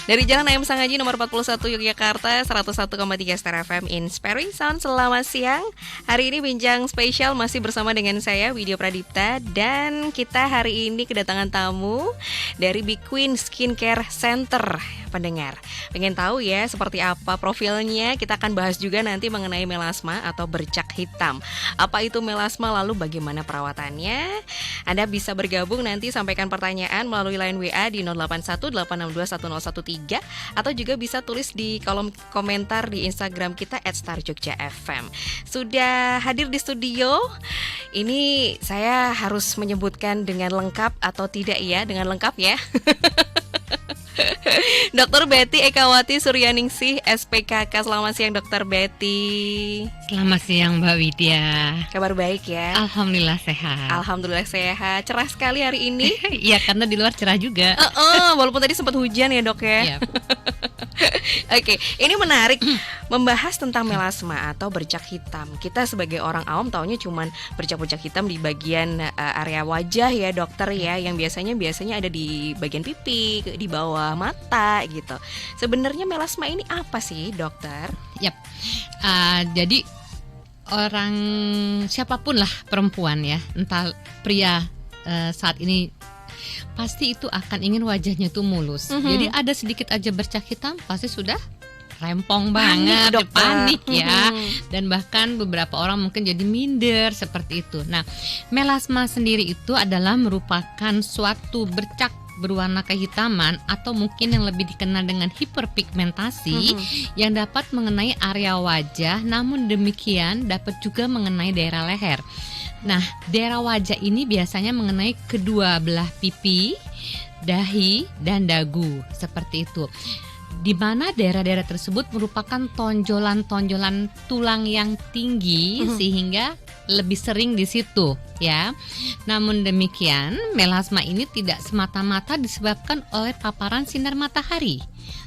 Dari Jalan Ayam Sangaji nomor 41 Yogyakarta 101,3 Star FM Inspiring Sound. Selamat siang. Hari ini bincang spesial masih bersama dengan saya Widya Pradipta. Dan kita hari ini kedatangan tamu dari Big Queen Skincare Center. Pendengar, pengen tahu ya seperti apa profilnya? Kita akan bahas juga nanti mengenai melasma atau bercak hitam. Apa itu melasma, lalu bagaimana perawatannya? Anda bisa bergabung nanti, sampaikan pertanyaan melalui line WA di 0818621013 atau juga bisa tulis di kolom komentar di Instagram kita @starjogjafm. Sudah hadir di studio. Ini saya harus menyebutkan dengan lengkap atau tidak ya? Dengan lengkap ya. Dr. Betty Ekawati Suryaningsih, SPKK. Selamat siang Dr. Betty. Selamat siang Mbak Widya. Kabar baik ya? Alhamdulillah sehat. Alhamdulillah sehat. Cerah sekali hari ini. Iya, karena di luar cerah juga. Walaupun tadi sempat hujan ya dok ya. Yep. Oke, ini menarik membahas tentang melasma atau bercak hitam. Kita sebagai orang awam taunya cuman bercak-bercak hitam di bagian area wajah ya dokter ya, yang biasanya ada di bagian pipi, di bawah mata gitu. Sebenarnya melasma ini apa sih dokter? Yap. Jadi orang siapapun lah, perempuan ya, entah pria saat ini pasti itu akan ingin wajahnya tuh mulus. Jadi ada sedikit aja bercak hitam pasti sudah rempong banget, panik ya. Dan bahkan beberapa orang mungkin jadi minder seperti itu. Nah, melasma sendiri itu adalah merupakan suatu bercak berwarna kehitaman atau mungkin yang lebih dikenal dengan hiperpigmentasi yang dapat mengenai area wajah, namun demikian dapat juga mengenai daerah leher. Nah, daerah wajah ini biasanya mengenai kedua belah pipi, dahi, dan dagu, seperti itu. Di mana daerah-daerah tersebut merupakan tonjolan-tonjolan tulang yang tinggi sehingga lebih sering di situ ya. Namun demikian, melasma ini tidak semata-mata disebabkan oleh paparan sinar matahari,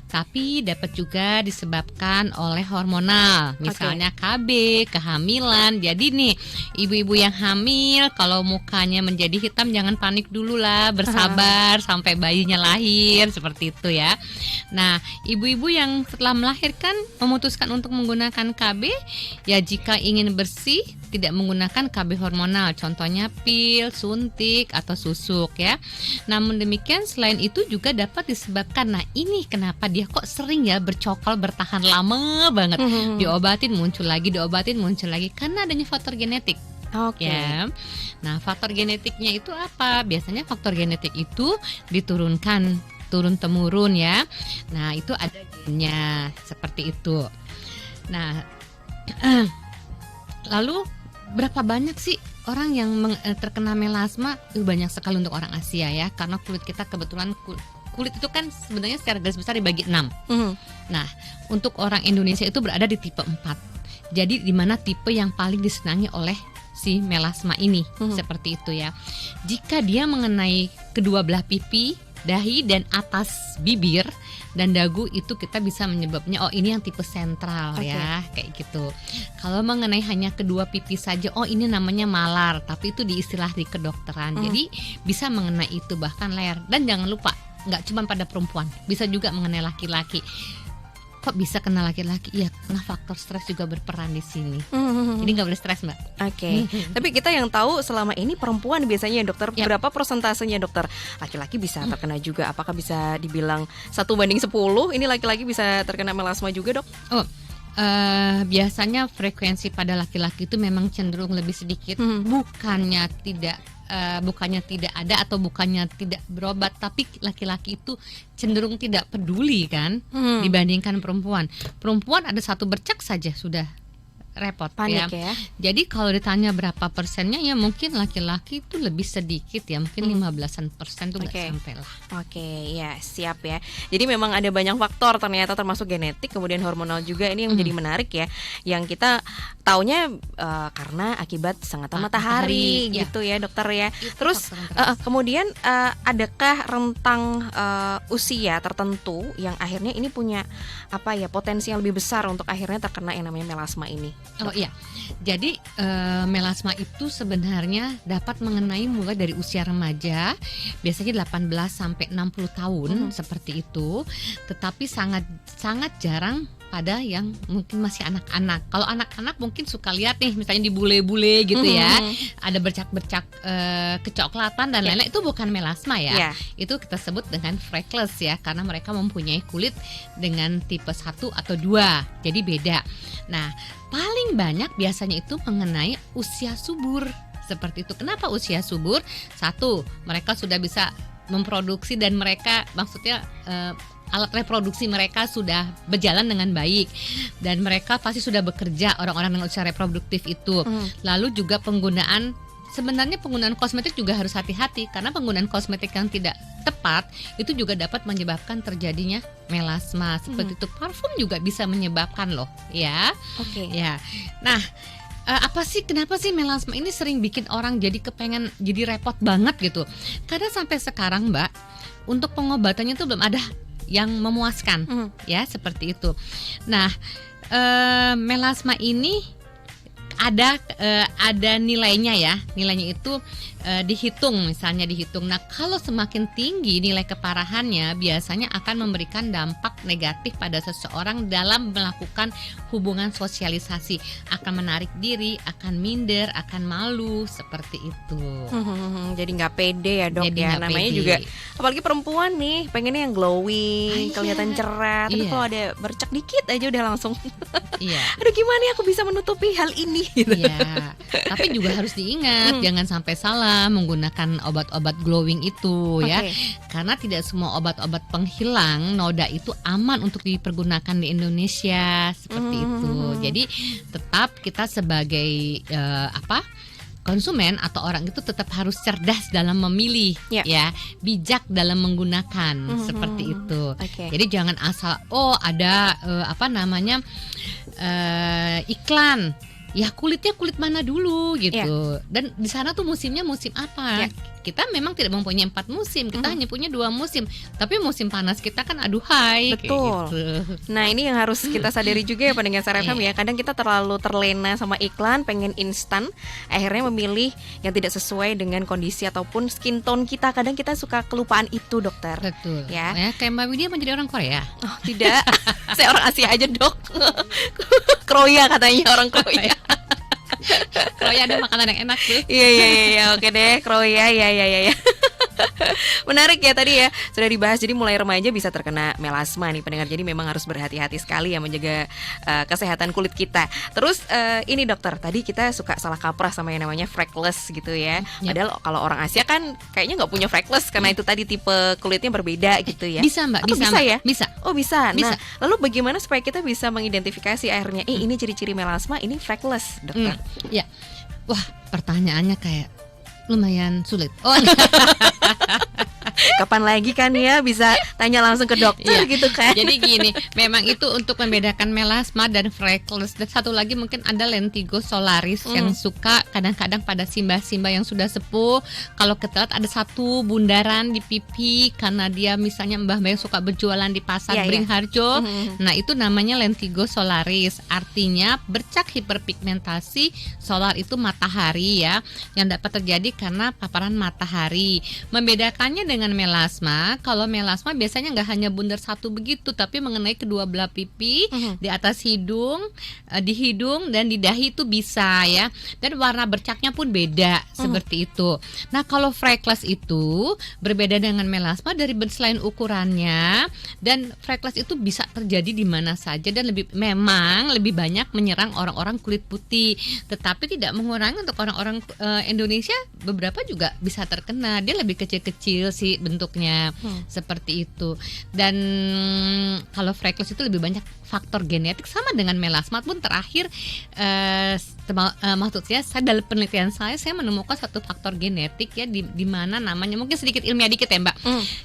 tapi dapat juga disebabkan oleh hormonal, misalnya KB, kehamilan. Jadi nih, ibu-ibu yang hamil kalau mukanya menjadi hitam jangan panik dulu lah, bersabar sampai bayinya lahir, seperti itu ya. Nah, ibu-ibu yang setelah melahirkan memutuskan untuk menggunakan KB, ya jika ingin bersih tidak menggunakan KB hormonal, contohnya pil, suntik, atau susuk ya. Namun demikian selain itu juga dapat disebabkan, nah ini kenapa dia kok sering ya bercokol bertahan lama banget, diobatin muncul lagi, karena adanya faktor genetik. Ya. Nah, faktor genetiknya itu apa? Biasanya faktor genetik itu diturunkan turun-temurun ya. Nah, itu ada gennya seperti itu. Nah, lalu berapa banyak sih orang yang terkena melasma? Banyak sekali untuk orang Asia ya, karena kulit kita kebetulan kulit itu kan sebenarnya secara garis besar dibagi 6. Nah, untuk orang Indonesia itu berada di tipe 4. Jadi di mana tipe yang paling disenangi oleh si melasma ini, seperti itu ya. Jika dia mengenai kedua belah pipi, dahi, dan atas bibir dan dagu, itu kita bisa menyebabnya ini yang tipe sentral ya, kayak gitu. Kalau mengenai hanya kedua pipi saja, ini namanya malar, tapi itu di istilah di kedokteran. Jadi bisa mengenai itu, bahkan leher. Dan jangan lupa, nggak cuma pada perempuan, bisa juga mengenai laki-laki. Kok bisa kena laki-laki? Ya, karena faktor stres juga berperan di sini. Jadi nggak boleh stres, Mbak. Tapi kita yang tahu selama ini perempuan biasanya dokter. Berapa persentasenya dokter? Laki-laki bisa terkena juga? Apakah bisa dibilang 1:10? Ini laki-laki bisa terkena melasma juga dok? Biasanya frekuensi pada laki-laki itu memang cenderung lebih sedikit. Bukannya tidak ada atau bukannya tidak berobat, tapi laki-laki itu cenderung tidak peduli kan dibandingkan perempuan. Perempuan ada satu bercak saja sudah repot, panik ya. Jadi kalau ditanya berapa persennya, ya mungkin laki-laki itu lebih sedikit ya, mungkin 15% tuh nggak sampai lah. Ya siap ya. Jadi memang ada banyak faktor ternyata, termasuk genetik, kemudian hormonal juga. Ini yang menjadi menarik ya, yang kita taunya karena akibat sengatan matahari gitu ya dokter ya. Terus kemudian adakah rentang usia tertentu yang akhirnya ini punya potensi yang lebih besar untuk akhirnya terkena yang namanya melasma ini? Oh iya, jadi melasma itu sebenarnya dapat mengenai mulai dari usia remaja, biasanya 18 sampai 60 tahun seperti itu, tetapi sangat jarang pada yang mungkin masih anak-anak. Kalau anak-anak mungkin suka lihat nih, misalnya di bule-bule gitu ya, ada bercak-bercak kecoklatan dan lain-lain, itu bukan melasma ya. Itu kita sebut dengan freckles ya, karena mereka mempunyai kulit dengan tipe 1 atau 2, jadi beda. Nah, paling banyak biasanya itu mengenai usia subur seperti itu. Kenapa usia subur? 1, mereka sudah bisa memproduksi dan mereka maksudnya alat reproduksi mereka sudah berjalan dengan baik dan mereka pasti sudah bekerja, orang-orang dengan usia reproduktif itu. Lalu juga sebenarnya penggunaan kosmetik juga harus hati-hati, karena penggunaan kosmetik yang tidak tepat itu juga dapat menyebabkan terjadinya melasma. Seperti itu, parfum juga bisa menyebabkan loh ya. Ya. Nah, kenapa sih melasma ini sering bikin orang jadi kepengen, jadi repot banget gitu? Karena sampai sekarang Mbak, untuk pengobatannya itu belum ada yang memuaskan ya, seperti itu. Nah, melasma ini ada nilainya ya. Nilainya itu dihitung. Nah, kalau semakin tinggi nilai keparahannya, biasanya akan memberikan dampak negatif pada seseorang dalam melakukan hubungan sosialisasi, akan menarik diri, akan minder, akan malu, seperti itu. Jadi nggak pede ya dok. Jadi ya, namanya pede. Juga apalagi perempuan nih, pengennya yang glowing, kelihatan cerah. Tapi kalau ada bercak dikit aja udah langsung aduh gimana ya aku bisa menutupi hal ini gitu. Iya, tapi juga harus diingat jangan sampai salah menggunakan obat-obat glowing itu ya. Karena tidak semua obat-obat penghilang noda itu aman untuk dipergunakan di Indonesia, seperti itu. Jadi tetap kita sebagai konsumen atau orang itu tetap harus cerdas dalam memilih ya, bijak dalam menggunakan, seperti itu. Jadi jangan asal ada iklan, ya kulitnya kulit mana dulu gitu. Dan di sana tuh musimnya musim apa? Kita memang tidak mempunyai 4 musim, kita hanya punya 2 musim. Tapi musim panas kita kan aduhai. Betul. Gitu. Nah, ini yang harus kita sadari juga ya pendengar Star FM ya. Kadang kita terlalu terlena sama iklan, pengen instan, akhirnya memilih yang tidak sesuai dengan kondisi ataupun skin tone kita. Kadang kita suka kelupaan itu, dokter. Betul. Ya. Kayak Mbak Widya menjadi orang Korea. Oh, tidak. Saya orang Asia aja, dok. Kroya katanya, orang Kroya. Kroya ada makanan yang enak tuh. Iya, oke deh, kroya, ya. Menarik ya tadi ya, sudah dibahas. Jadi mulai remaja bisa terkena melasma nih pendengar. Jadi memang harus berhati-hati sekali ya menjaga kesehatan kulit kita. Terus ini dokter, tadi kita suka salah kaprah sama yang namanya freckles gitu ya. Padahal kalau orang Asia kan kayaknya nggak punya freckles karena itu tadi tipe kulitnya berbeda gitu ya. Bisa Mbak, bisa ya? Bisa. Oh bisa. Nah, lalu bagaimana supaya kita bisa mengidentifikasi akhirnya ini ciri-ciri melasma, ini freckles, dokter? Ya. Wah, pertanyaannya kayak lumayan sulit. Kapan lagi kan ya bisa tanya langsung ke dokter gitu kan. Jadi gini, memang itu untuk membedakan melasma dan freckles. Dan satu lagi mungkin ada lentigo solaris yang suka kadang-kadang pada simba-simba yang sudah sepuh. Kalau kita lihat ada satu bundaran di pipi karena dia misalnya mbah-mbah yang suka berjualan di pasar Beringharjo. Nah, itu namanya lentigo solaris. Artinya bercak hiperpigmentasi solar itu matahari ya, yang dapat terjadi karena paparan matahari. Membedakannya dengan melasma, kalau melasma biasanya nggak hanya bundar satu begitu, tapi mengenai kedua belah pipi, di atas hidung, di hidung dan di dahi itu bisa ya. Dan warna bercaknya pun beda seperti itu. Nah, kalau freckles itu berbeda dengan melasma dari selain ukurannya, dan freckles itu bisa terjadi di mana saja dan memang lebih banyak menyerang orang-orang kulit putih, tetapi tidak mengurangi untuk orang-orang Indonesia beberapa juga bisa terkena. Dia lebih kecil-kecil sih bentuknya, seperti itu. Dan kalau freckles itu lebih banyak faktor genetik, sama dengan melasma pun terakhir Maksudnya saya dalam penelitian saya menemukan satu faktor genetik ya di mana namanya mungkin sedikit ilmiah dikit ya Mbak.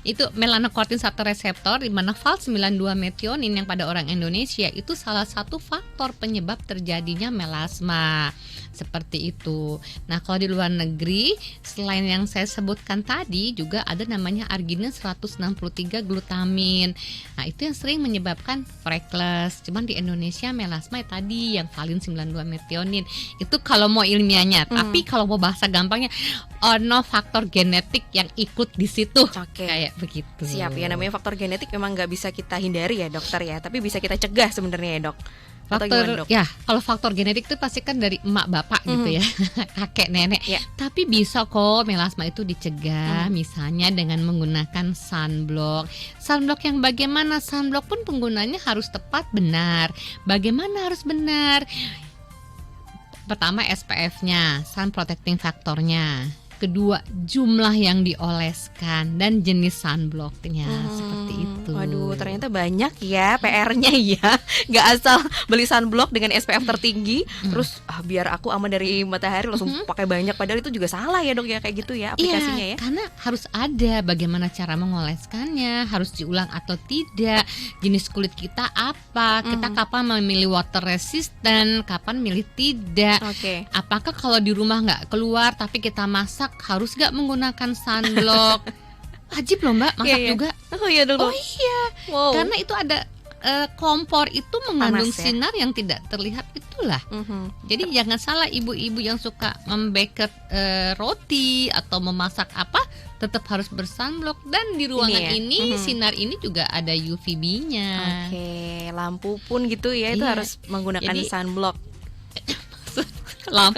Itu melanocortin 1 reseptor di mana VAL92 metionin yang pada orang Indonesia itu salah satu faktor penyebab terjadinya melasma. Seperti itu. Nah, kalau di luar negeri selain yang saya sebutkan tadi juga ada namanya arginin 163 glutamin. Nah, itu yang sering menyebabkan freckles. Cuman di Indonesia melasma tadi yang valin 92 metionin. Itu kalau mau ilmiahnya. Tapi kalau mau bahasa gampangnya faktor genetik yang ikut di situ. Kayak begitu. Siap ya, namanya faktor genetik memang nggak bisa kita hindari ya dokter ya, tapi bisa kita cegah sebenarnya ya dok. Faktor ya, kalau faktor genetik itu pasti kan dari emak bapak gitu ya, kakek nenek. Tapi bisa kok melasma itu dicegah, misalnya dengan menggunakan sunblock. Sunblock yang bagaimana? Sunblock pun penggunanya harus tepat, benar. Bagaimana harus benar? Pertama SPF-nya, sun protecting faktornya. Kedua, jumlah yang dioleskan dan jenis sunblocknya seperti itu. Waduh, ternyata banyak ya PR-nya ya. Gak asal beli sunblock dengan SPF tertinggi, terus biar aku aman dari matahari langsung pakai banyak. Padahal itu juga salah ya dok ya, kayak gitu ya aplikasinya ya. Karena harus ada bagaimana cara mengoleskannya, harus diulang atau tidak, jenis kulit kita apa, kita kapan memilih water resistant, kapan milih tidak. Apakah kalau di rumah gak keluar tapi kita masak harus gak menggunakan sunblock? Wajib loh Mbak masak juga. Oh iya dong. Oh iya. Wow. Karena itu ada kompor itu mengandung sinar yang tidak terlihat itulah. Jadi jangan salah ibu-ibu yang suka membake roti atau memasak apa, tetap harus bersunblock. Dan di ruangan ini sinar ini juga ada UVB-nya. Lampu pun gitu ya, itu harus menggunakan sunblock.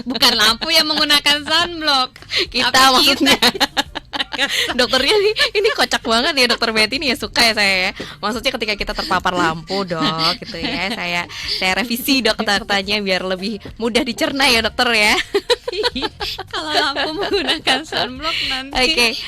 Bukan lampu yang menggunakan sunblock, kita maksudnya. Dokternya ini kocak banget ya dokter Betty ini ya, suka ya saya ya. Maksudnya ketika kita terpapar lampu dok gitu ya, saya revisi dok kata-katanya biar lebih mudah dicerna ya dokter ya. Kalau lampu menggunakan sunblock nanti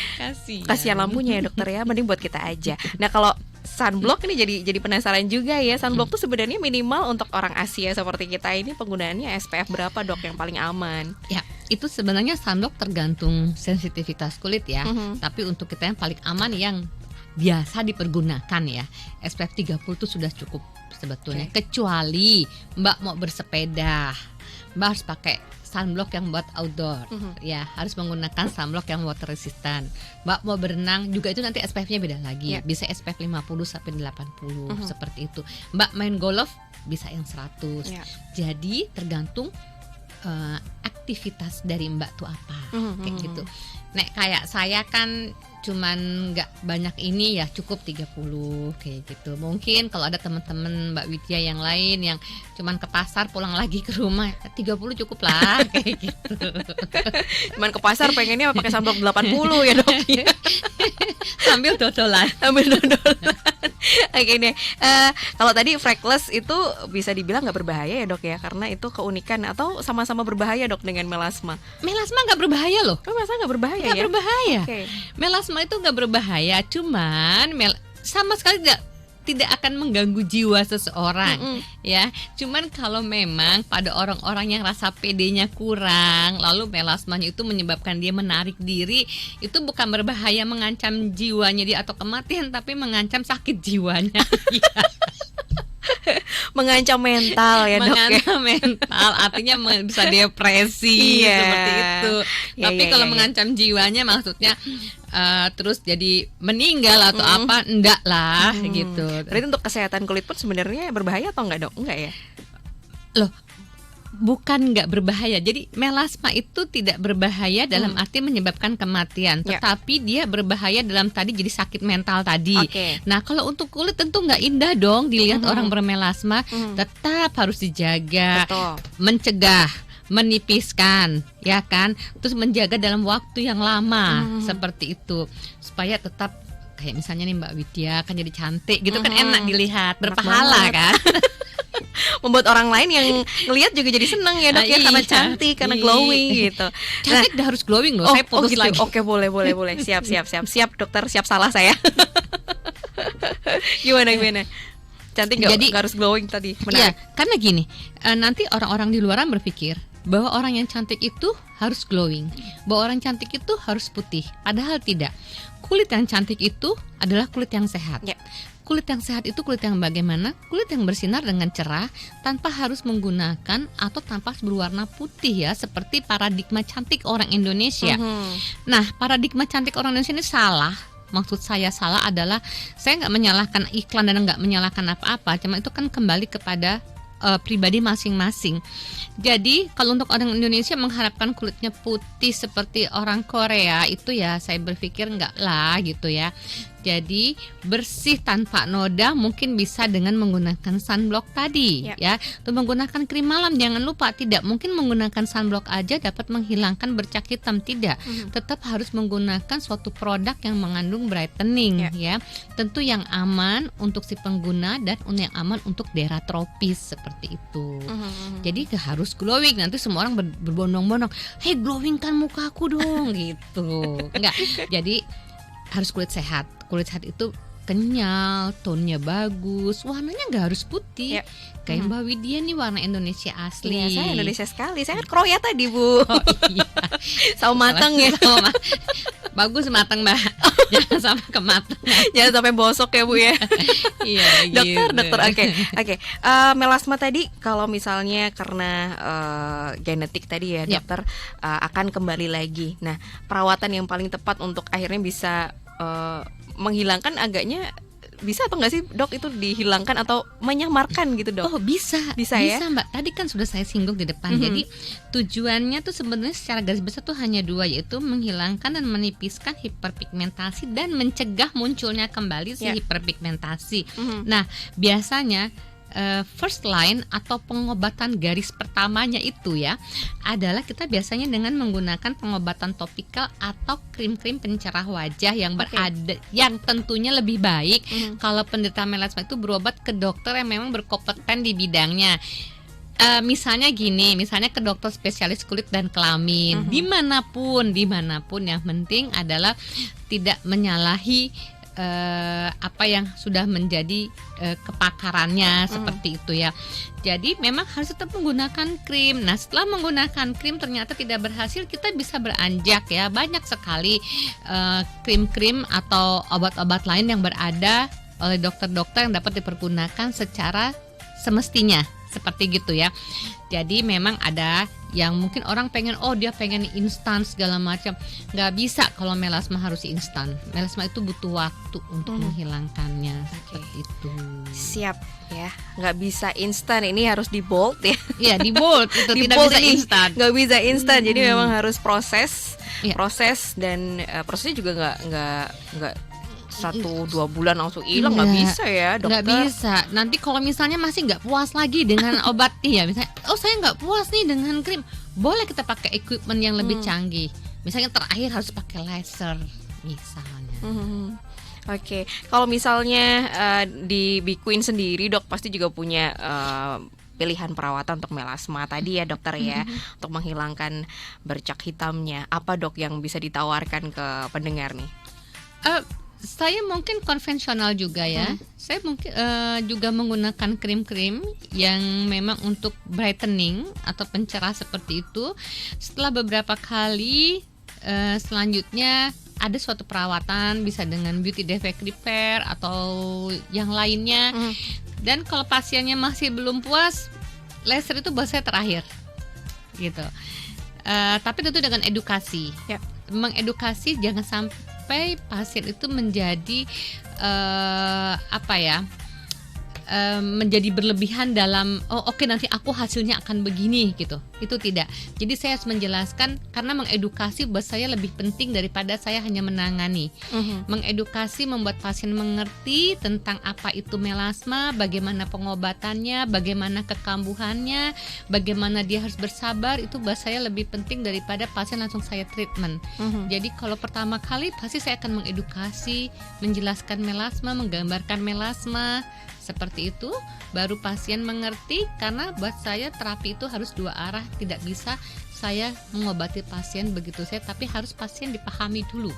kasihan lampunya ya dokter ya, mending buat kita aja. Nah kalau sunblock ini jadi penasaran juga ya. Sunblock tuh sebenarnya minimal untuk orang Asia seperti kita ini penggunaannya SPF berapa dok yang paling aman? Ya, itu sebenarnya sunblock tergantung sensitivitas kulit ya. Tapi untuk kita yang paling aman yang biasa dipergunakan ya, SPF 30 itu sudah cukup sebetulnya. Kecuali Mbak mau bersepeda, Mbak harus pakai sunblock yang buat outdoor, ya harus menggunakan sunblock yang water resistant. Mbak mau berenang juga itu nanti SPF-nya beda lagi, bisa SPF 50 sampai 80 seperti itu. Mbak main golf bisa yang 100. Jadi tergantung aktivitas dari Mbak tuh apa, kayak gitu. Nek kayak saya kan cuman nggak banyak ini ya, cukup 30 kayak gitu. Mungkin kalau ada teman-teman Mbak Widya yang lain yang cuman ke pasar pulang lagi ke rumah, 30 cukup lah kayak gitu. Cuman ke pasar pengennya pakai sunblock 80 ya dok. Sambil dodolan. Oke nih, kalau tadi freckles itu bisa dibilang nggak berbahaya ya dok ya, karena itu keunikan atau sama-sama berbahaya dok dengan melasma? Melasma nggak berbahaya loh. Melasma nggak berbahaya ya? Nggak berbahaya. Melasma itu nggak berbahaya, cuman sama sekali tidak akan mengganggu jiwa seseorang, ya. Cuman kalau memang pada orang-orang yang rasa pedenya kurang, lalu melasmanya itu menyebabkan dia menarik diri, itu bukan berbahaya mengancam jiwanya dia atau kematian, tapi mengancam sakit jiwanya. Mengancam mental ya dok. Mengancam mental, artinya bisa depresi seperti itu. Tapi kalau mengancam jiwanya maksudnya terus jadi meninggal atau apa, enggak lah gitu. Berarti untuk kesehatan kulit pun sebenarnya berbahaya atau enggak dok? Enggak ya? Loh, bukan nggak berbahaya. Jadi melasma itu tidak berbahaya dalam arti menyebabkan kematian, tetapi dia berbahaya dalam tadi jadi sakit mental tadi. Nah kalau untuk kulit tentu nggak indah dong dilihat orang bermelasma. Tetap harus dijaga, mencegah, menipiskan, ya kan, terus menjaga dalam waktu yang lama seperti itu supaya tetap kayak misalnya nih Mbak Widya kan jadi cantik gitu kan, enak dilihat, berpahala kan. Membuat orang lain yang ngelihat juga jadi seneng ya dok ya, karena cantik, karena glowing gitu. Cantik dah harus glowing loh. Saya putus gitu. lagi. Oke, boleh. Siap dokter, siap salah saya. Gimana? Cantik nggak harus glowing tadi? Iya, karena gini, nanti orang-orang di luaran berpikir bahwa orang yang cantik itu harus glowing, bahwa orang cantik itu harus putih. Padahal tidak. Kulit yang cantik itu adalah kulit yang sehat. Ya. Kulit yang sehat itu kulit yang bagaimana? Kulit yang bersinar dengan cerah tanpa harus menggunakan atau tanpa harus berwarna putih ya, seperti paradigma cantik orang Indonesia. Nah, paradigma cantik orang Indonesia ini salah. Maksud saya salah adalah saya nggak menyalahkan iklan dan nggak menyalahkan apa-apa, cuma itu kan kembali kepada pribadi masing-masing. Jadi kalau untuk orang Indonesia mengharapkan kulitnya putih seperti orang Korea itu ya saya berpikir enggak lah gitu ya. Jadi bersih tanpa noda mungkin bisa dengan menggunakan sunblock tadi ya. Atau menggunakan krim malam, jangan lupa. Tidak mungkin menggunakan sunblock aja dapat menghilangkan bercak hitam, tidak. Tetap harus menggunakan suatu produk yang mengandung brightening ya. Tentu yang aman untuk si pengguna dan yang aman untuk daerah tropis seperti itu. Jadi harus glowing, nanti semua orang berbondong-bondong, "Hey, glowingkan mukaku dong." gitu. Enggak. Jadi harus kulit sehat. Kulit sehat itu kenyal, tonnya bagus, warnanya nggak harus putih. Kayak Mbak Widya nih warna Indonesia asli. Iya, saya Indonesia sekali. Saya kan Kroya tadi, Bu. Oh iya. Sawo matang ya. Bagus matang, Mbak. Jangan sampai kematangan. Jangan sampai bosok ya, Bu ya. Iya, Dokter. Oke. Melasma tadi kalau misalnya karena genetik tadi ya, dokter, akan kembali lagi. Nah, perawatan yang paling tepat untuk akhirnya bisa menghilangkan agaknya bisa atau nggak sih dok itu dihilangkan atau menyamarkan gitu dok? Oh bisa ya Mbak. Tadi kan sudah saya singgung di depan. Jadi tujuannya tuh sebenarnya secara garis besar tuh hanya dua, yaitu menghilangkan dan menipiskan hiperpigmentasi dan mencegah munculnya kembali si hiperpigmentasi. Nah biasanya first line atau pengobatan garis pertamanya itu ya adalah kita biasanya dengan menggunakan pengobatan topikal atau krim-krim pencerah wajah yang berada yang tentunya lebih baik kalau penderita melasma itu berobat ke dokter yang memang berkompeten di bidangnya. Misalnya ke dokter spesialis kulit dan kelamin, dimanapun yang penting adalah tidak menyalahi apa yang sudah menjadi kepakarannya seperti itu ya. Jadi memang harus tetap menggunakan krim. Nah setelah menggunakan krim ternyata tidak berhasil, kita bisa beranjak ya. Banyak sekali krim-krim atau obat-obat lain yang berada oleh dokter-dokter yang dapat dipergunakan secara semestinya. Seperti gitu ya. Jadi memang ada yang mungkin orang pengen dia pengen instan segala macam. Nggak bisa kalau melasma harus instan. Melasma itu butuh waktu untuk menghilangkannya. Seperti itu. Siap ya. Nggak bisa instan, ini harus di bold ya. Iya di bold itu di tidak bold bisa instan. Nggak bisa instan. Jadi memang harus proses dan prosesnya juga nggak 1-2 bulan langsung hilang, nggak bisa ya dokter. Nggak bisa. Nanti kalau misalnya masih nggak puas lagi dengan obat ya, misalnya saya nggak puas nih dengan krim, boleh kita pakai equipment yang lebih canggih. Misalnya terakhir harus pakai laser misalnya. Oke. Kalau misalnya di Bikuin sendiri dok pasti juga punya pilihan perawatan untuk melasma tadi ya dokter ya, untuk menghilangkan bercak hitamnya. Apa dok yang bisa ditawarkan ke pendengar nih? Saya mungkin konvensional juga ya. Saya mungkin juga menggunakan krim-krim yang memang untuk brightening atau pencerah seperti itu. Setelah beberapa kali selanjutnya ada suatu perawatan bisa dengan beauty defect repair atau yang lainnya. Dan kalau pasiennya masih belum puas, laser itu buat saya terakhir gitu. Tapi tentu dengan edukasi. Mengedukasi jangan sampai pasien itu menjadi menjadi berlebihan dalam nanti aku hasilnya akan begini gitu. Itu tidak. Jadi saya harus menjelaskan karena mengedukasi buat saya lebih penting daripada saya hanya menangani. Mengedukasi membuat pasien mengerti tentang apa itu melasma, bagaimana pengobatannya, bagaimana kekambuhannya, bagaimana dia harus bersabar, itu buat saya lebih penting daripada pasien langsung saya treatment. Jadi kalau pertama kali pasti saya akan mengedukasi, menjelaskan melasma, menggambarkan melasma seperti itu, baru pasien mengerti. Karena buat saya terapi itu harus dua arah, tidak bisa saya mengobati pasien begitu saja, tapi harus pasien dipahami dulu.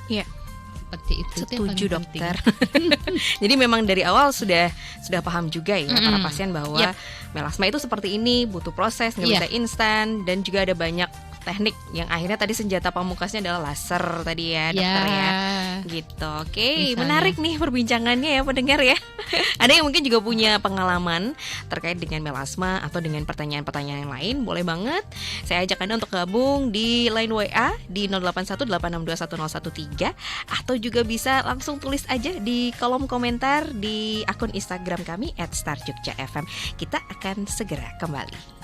Seperti itu. Itu yang Setuju, paling dokter. penting. Jadi memang dari awal sudah paham juga ya para Mm-mm. pasien bahwa Yap. melasma itu seperti ini, butuh proses, nggak Iya. bisa instan, dan juga ada banyak teknik yang akhirnya tadi senjata pamungkasnya adalah laser tadi ya, dokter ya. Gitu. Oke, Misalnya. menarik nih perbincangannya ya pendengar ya. Ada yang mungkin juga punya pengalaman terkait dengan melasma atau dengan pertanyaan-pertanyaan yang lain, boleh banget. Saya ajak Anda untuk gabung di line WA di 0818621013 atau juga bisa langsung tulis aja di kolom komentar di akun Instagram kami @starjugjafm. Kita akan segera kembali.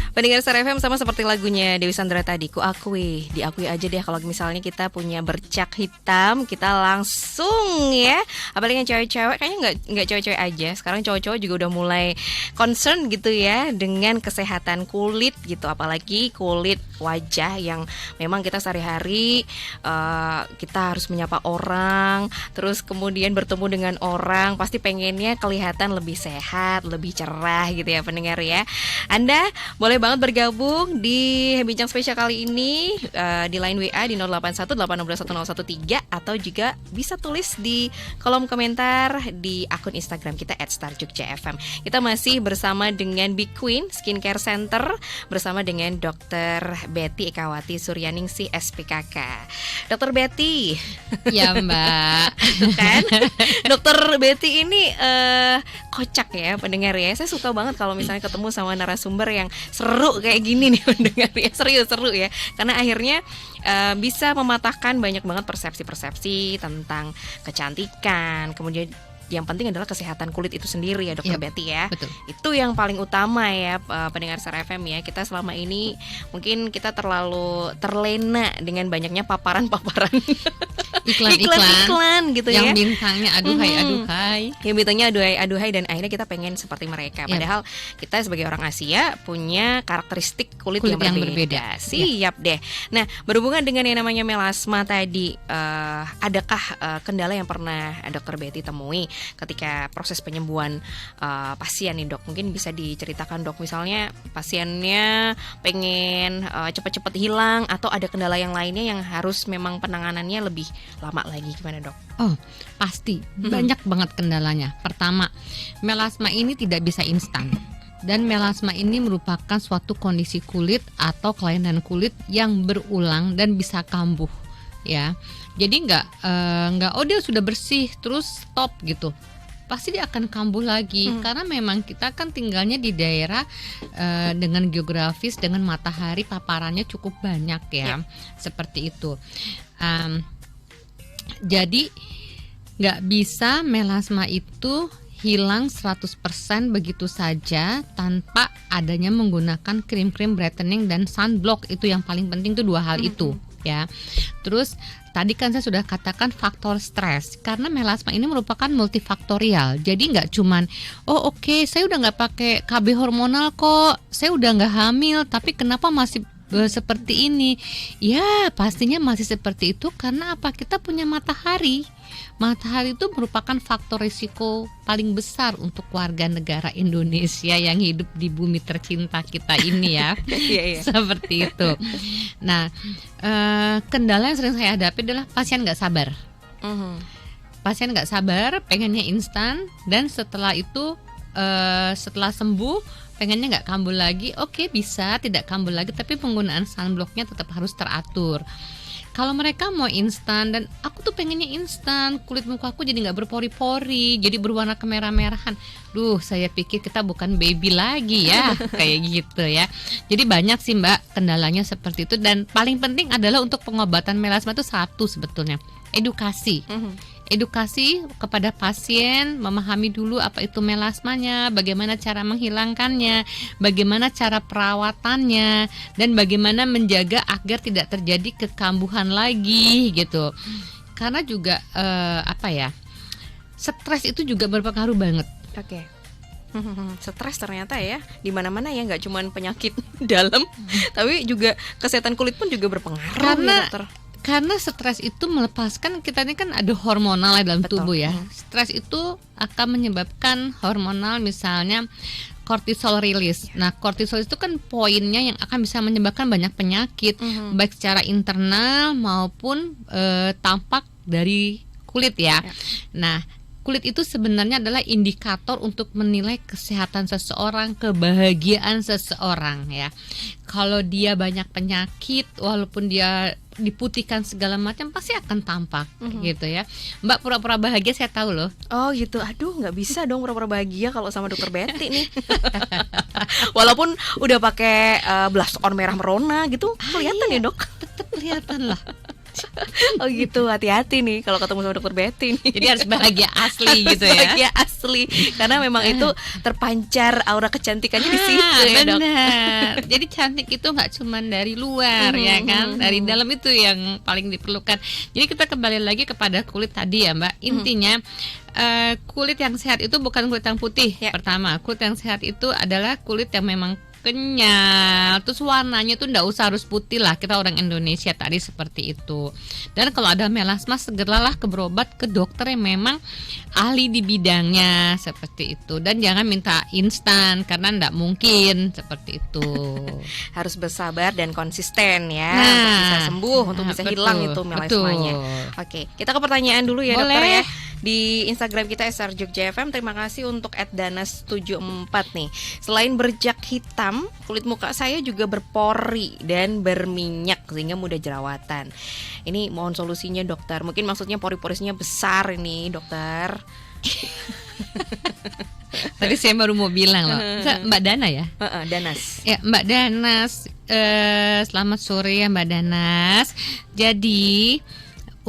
Pendengar Star FM, sama seperti lagunya Dewi Sandra tadi, diakui aja deh kalau misalnya kita punya bercak hitam, kita langsung ya, apalagi yang cewek-cewek, kayaknya nggak cewek-cewek aja, sekarang cowok-cowok juga udah mulai concern gitu ya dengan kesehatan kulit gitu, apalagi kulit wajah yang memang kita sehari-hari kita harus menyapa orang, terus kemudian bertemu dengan orang, pasti pengennya kelihatan lebih sehat, lebih cerah gitu ya pendengar ya. Anda boleh banget bergabung di bincang spesial kali ini di line WA di 0818621013 atau juga bisa tulis di kolom komentar di akun Instagram kita @starjugjafm. Kita masih bersama dengan Big Queen Skincare Center bersama dengan Dr. Betty Ekawati Suryaningsih SPKK. Dr. Betty. Ya Mbak. Tuh kan, Dokter Betty ini kocak ya pendengar ya. Saya suka banget kalau misalnya ketemu sama narasumber yang seru kayak gini nih pendengar ya. Seru ya. Karena akhirnya bisa mematahkan banyak banget persepsi-persepsi tentang kecantikan. Kemudian yang penting adalah kesehatan kulit itu sendiri ya Dokter Betty ya. Betul. Itu yang paling utama ya pendengar Star FM ya. Kita selama ini mungkin kita terlalu terlena dengan banyaknya paparan-paparan iklan gitu yang ya. bintangnya aduhai. Yang bintangnya aduhai dan akhirnya kita pengen seperti mereka. Padahal kita sebagai orang Asia punya karakteristik kulit yang berbeda. Siap deh. Nah, berhubungan dengan yang namanya melasma tadi, adakah kendala yang pernah Dokter Betty temui ketika proses penyembuhan pasien nih dok? Mungkin bisa diceritakan dok, misalnya pasiennya pengen cepat-cepat hilang atau ada kendala yang lainnya yang harus memang penanganannya lebih lama lagi, gimana dok? Oh pasti banyak banget kendalanya. Pertama, melasma ini tidak bisa instan. Dan melasma ini merupakan suatu kondisi kulit atau kelainan kulit yang berulang dan bisa kambuh ya. Jadi nggak dia sudah bersih terus stop gitu. Pasti dia akan kambuh lagi karena memang kita kan tinggalnya di daerah dengan geografis, dengan matahari paparannya cukup banyak ya. Seperti itu. Jadi nggak bisa melasma itu hilang 100% begitu saja tanpa adanya menggunakan krim-krim brightening dan sunblock. Itu yang paling penting tuh dua hal itu ya. Terus tadi kan saya sudah katakan faktor stres, karena melasma ini merupakan multifaktorial. Jadi nggak cuman oke, saya udah nggak pakai KB hormonal kok, saya udah nggak hamil, tapi kenapa masih seperti ini? Ya pastinya masih seperti itu karena apa? Kita punya matahari. Matahari itu merupakan faktor risiko paling besar untuk warga negara Indonesia yang hidup di bumi tercinta kita ini ya. Seperti itu. Nah, kendala yang sering saya hadapi adalah pasien nggak sabar. Pasien nggak sabar, pengennya instan, dan setelah itu setelah sembuh pengennya nggak kambuh lagi. Oke, bisa tidak kambuh lagi, tapi penggunaan sunblocknya tetap harus teratur. Kalau mereka mau instan, dan aku tuh pengennya instan, kulit muka aku jadi nggak berpori-pori, jadi berwarna kemerah-merahan. Saya pikir kita bukan baby lagi ya, kayak gitu ya. Jadi banyak sih Mbak kendalanya seperti itu, dan paling penting adalah untuk pengobatan melasma itu satu sebetulnya, edukasi. Edukasi kepada pasien, memahami dulu apa itu melasmanya, bagaimana cara menghilangkannya, bagaimana cara perawatannya, dan bagaimana menjaga agar tidak terjadi kekambuhan lagi gitu. Karena juga stres itu juga berpengaruh banget. Oke. Stres ternyata ya di mana-mana ya, nggak cuma penyakit dalam, tapi juga kesehatan kulit pun juga berpengaruh ya dokter. Karena stres itu melepaskan, kita ini kan ada hormonal dalam tubuh ya. Stres itu akan menyebabkan hormonal, misalnya cortisol release. Nah, cortisol itu kan poinnya yang akan bisa menyebabkan banyak penyakit, baik secara internal maupun tampak dari kulit ya. Nah, kulit itu sebenarnya adalah indikator untuk menilai kesehatan seseorang, kebahagiaan seseorang ya. Kalau dia banyak penyakit, walaupun dia diputihkan segala macam, pasti akan tampak gitu ya. Mbak pura-pura bahagia, saya tahu loh. Oh gitu, aduh nggak bisa dong pura-pura bahagia kalau sama dokter Betty nih. Walaupun udah pakai blush on merah merona gitu, kelihatan ya dok? Tetap kelihatan lah. Oh gitu, hati-hati nih kalau ketemu sama dokter Betty nih. Jadi harus bahagia asli gitu ya. Bahagia asli, karena memang itu terpancar aura kecantikannya di situ ya dok. Benar. Jadi cantik itu nggak cuma dari luar ya kan, dari dalam itu yang paling diperlukan. Jadi kita kembali lagi kepada kulit tadi ya Mbak. Intinya kulit yang sehat itu bukan kulit yang putih. Pertama, kulit yang sehat itu adalah kulit yang memang kenyal, terus warnanya tuh nggak usah harus putih lah, kita orang Indonesia tadi seperti itu. Dan kalau ada melasma, segeralah berobat ke dokter yang memang ahli di bidangnya seperti itu. Dan jangan minta instan karena nggak mungkin seperti itu. Harus bersabar dan konsisten ya, untuk bisa sembuh, untuk bisa hilang itu melasmanya. Oke, kita ke pertanyaan dulu ya. Boleh. Dokter ya. Di Instagram kita SR Jogja FM, terima kasih untuk @danas74 nih. Selain berjak hitam, kulit muka saya juga berpori dan berminyak sehingga mudah jerawatan. Ini mohon solusinya dokter. Mungkin maksudnya pori-porisnya besar ini dokter. Tadi saya baru mau bilang loh, Mbak Dana ya? Danas. Ya Mbak Danas, selamat sore ya Mbak Danas. Jadi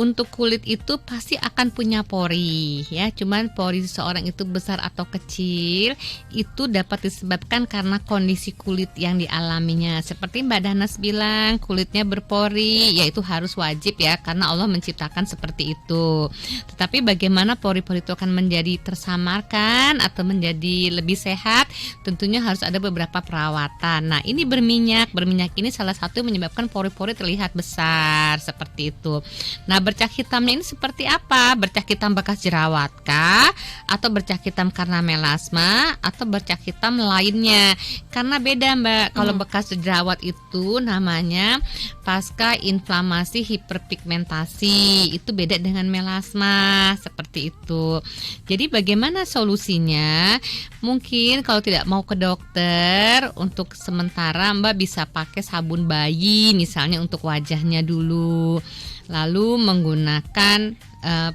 untuk kulit itu pasti akan punya pori ya, cuman pori seseorang itu besar atau kecil itu dapat disebabkan karena kondisi kulit yang dialaminya. Seperti Mbak Danas bilang, kulitnya berpori, ya itu harus wajib ya, karena Allah menciptakan seperti itu. Tetapi bagaimana pori-pori itu akan menjadi tersamarkan atau menjadi lebih sehat, tentunya harus ada beberapa perawatan. Nah ini berminyak ini salah satu yang menyebabkan pori-pori terlihat besar seperti itu. Nah bercak hitamnya ini seperti apa? Bercak hitam bekas jerawat kah? Atau bercak hitam karena melasma? Atau bercak hitam lainnya? Karena beda Mbak. Kalau bekas jerawat itu namanya pasca inflamasi hiperpigmentasi. Itu beda dengan melasma. Seperti itu. Jadi bagaimana solusinya? Mungkin kalau tidak mau ke dokter, untuk sementara Mbak bisa pakai sabun bayi misalnya untuk wajahnya dulu. Lalu menggunakan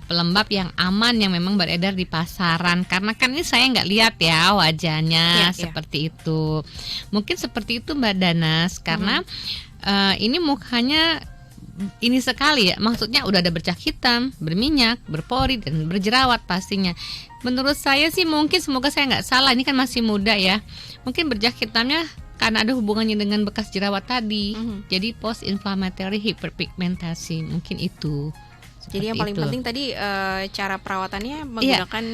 pelembab yang aman yang memang beredar di pasaran. Karena kan ini saya nggak lihat ya wajahnya seperti itu. Mungkin seperti itu Mbak Danas. Karena ini mukanya ini sekali ya. Maksudnya udah ada bercak hitam, berminyak, berpori dan berjerawat pastinya. Menurut saya sih mungkin, semoga saya nggak salah, ini kan masih muda ya. Mungkin bercak hitamnya karena ada hubungannya dengan bekas jerawat tadi. Jadi post inflammatory hyperpigmentasi, mungkin itu. Jadi yang paling penting tadi cara perawatannya menggunakan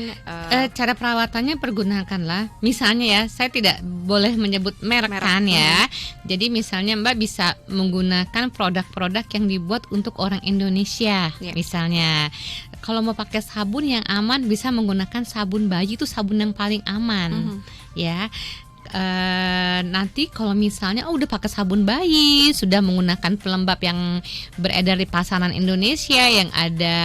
cara perawatannya pergunakanlah. Misalnya ya, saya tidak boleh menyebut merek kan ya. Jadi misalnya Mbak bisa menggunakan produk-produk yang dibuat untuk orang Indonesia. Misalnya kalau mau pakai sabun yang aman, bisa menggunakan sabun bayi, itu sabun yang paling aman. Ya. Nanti kalau misalnya udah pakai sabun bayi, sudah menggunakan pelembab yang beredar di pasaran Indonesia yang ada